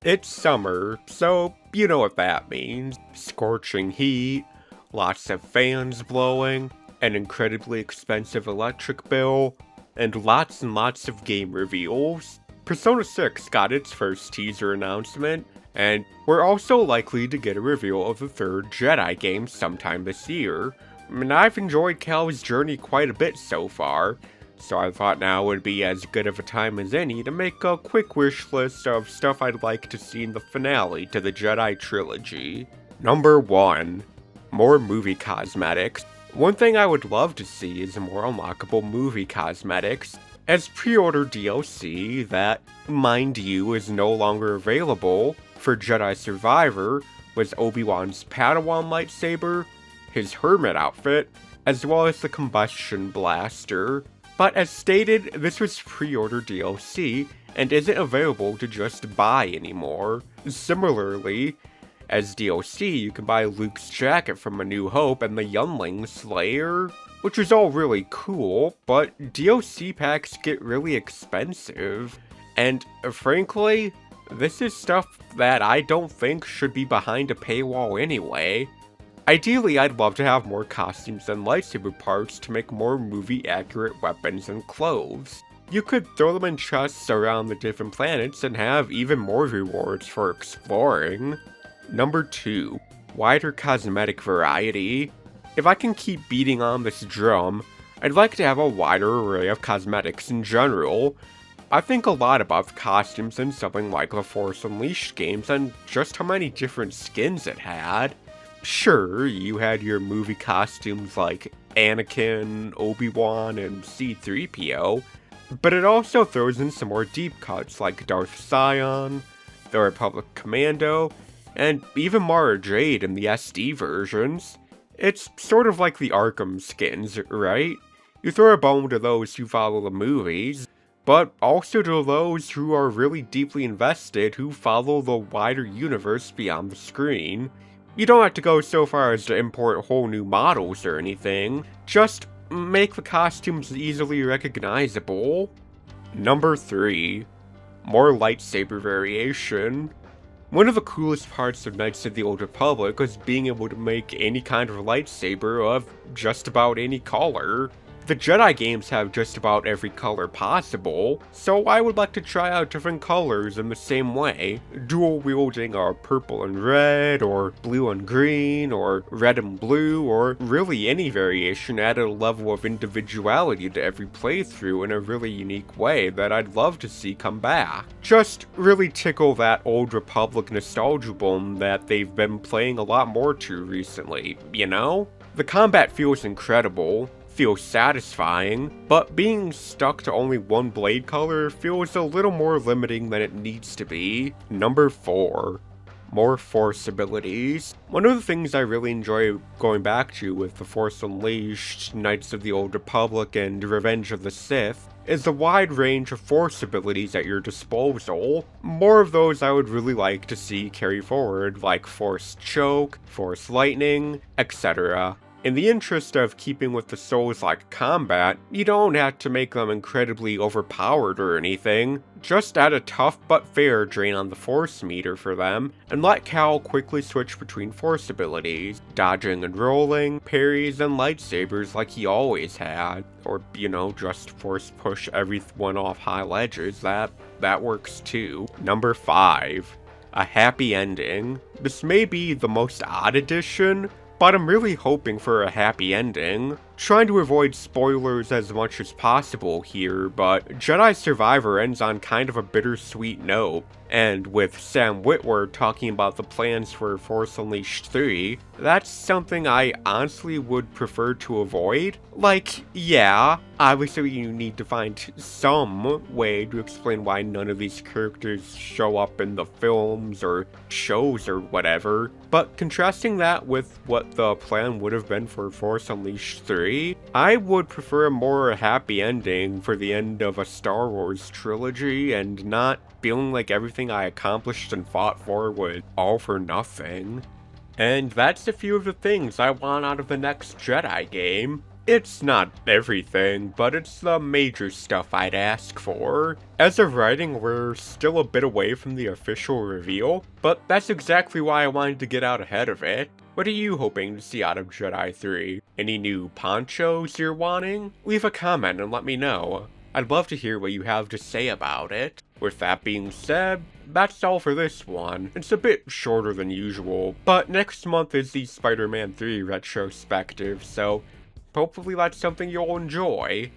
It's summer, so you know what that means. Scorching heat, lots of fans blowing, an incredibly expensive electric bill, and lots of game reveals. Persona 6 got its first teaser announcement, and we're also likely to get a reveal of the third Jedi game sometime this year. And I've enjoyed Cal's journey quite a bit so far, so I thought now would be as good of a time as any to make a quick wish list of stuff I'd like to see in the finale to the Jedi trilogy. Number 1. More movie cosmetics. One thing I would love to see is more unlockable movie cosmetics, as pre-order DLC that, mind you, is no longer available for Jedi Survivor was Obi-Wan's Padawan lightsaber, his hermit outfit, as well as the combustion blaster. But as stated, this was pre-order DLC and isn't available to just buy anymore. Similarly, as DLC, you can buy Luke's jacket from A New Hope and the Youngling Slayer, which is all really cool, but DLC packs get really expensive. And frankly, this is stuff that I don't think should be behind a paywall anyway. Ideally, I'd love to have more costumes and lightsaber parts to make more movie-accurate weapons and clothes. You could throw them in chests around the different planets and have even more rewards for exploring. Number 2. Wider cosmetic variety. If I can keep beating on this drum, I'd like to have a wider array of cosmetics in general. I think a lot about the costumes in something like the Force Unleashed games and just how many different skins it had. Sure, you had your movie costumes like Anakin, Obi-Wan, and C-3PO, but it also throws in some more deep cuts like Darth Sion, the Republic Commando, and even Mara Jade in the SD versions. It's sort of like the Arkham skins, right? You throw a bone to those who follow the movies, but also to those who are really deeply invested who follow the wider universe beyond the screen. You don't have to go so far as to import whole new models or anything, just make the costumes easily recognizable. Number 3. More lightsaber variation. One of the coolest parts of Knights of the Old Republic was being able to make any kind of lightsaber of just about any color. The Jedi games have just about every color possible, so I would like to try out different colors in the same way. Dual wielding a purple and red, or blue and green, or red and blue, or really any variation added a level of individuality to every playthrough in a really unique way that I'd love to see come back. Just really tickle that Old Republic nostalgia bone that they've been playing a lot more to recently, you know? The combat feels incredible, feels satisfying, but being stuck to only one blade color feels a little more limiting than it needs to be. Number 4. More Force abilities. One of the things I really enjoy going back to with The Force Unleashed, Knights of the Old Republic, and Revenge of the Sith is the wide range of Force abilities at your disposal. More of those I would really like to see carry forward, like Force Choke, Force Lightning, etc. In the interest of keeping with the Souls-like combat, you don't have to make them incredibly overpowered or anything. Just add a tough but fair drain on the Force meter for them, and let Cal quickly switch between Force abilities, dodging and rolling, parries, and lightsabers like he always had. Or, just Force push everyone off high ledges, that works too. Number 5. A happy ending. This may be the most odd addition, but I'm really hoping for a happy ending. Trying to avoid spoilers as much as possible here, but Jedi Survivor ends on kind of a bittersweet note, and with Sam Witwer talking about the plans for Force Unleashed 3, that's something I honestly would prefer to avoid. Like, yeah, obviously you need to find some way to explain why none of these characters show up in the films or shows or whatever, but contrasting that with what the plan would have been for Force Unleashed 3, I would prefer a more happy ending for the end of a Star Wars trilogy and not feeling like everything I accomplished and fought for was all for nothing. And that's a few of the things I want out of the next Jedi game. It's not everything, but it's the major stuff I'd ask for. As of writing, we're still a bit away from the official reveal, but that's exactly why I wanted to get out ahead of it. What are you hoping to see out of Jedi 3? Any new ponchos you're wanting? Leave a comment and let me know. I'd love to hear what you have to say about it. With that being said, that's all for this one. It's a bit shorter than usual, but next month is the Spider-Man 3 retrospective, so hopefully that's something you'll enjoy.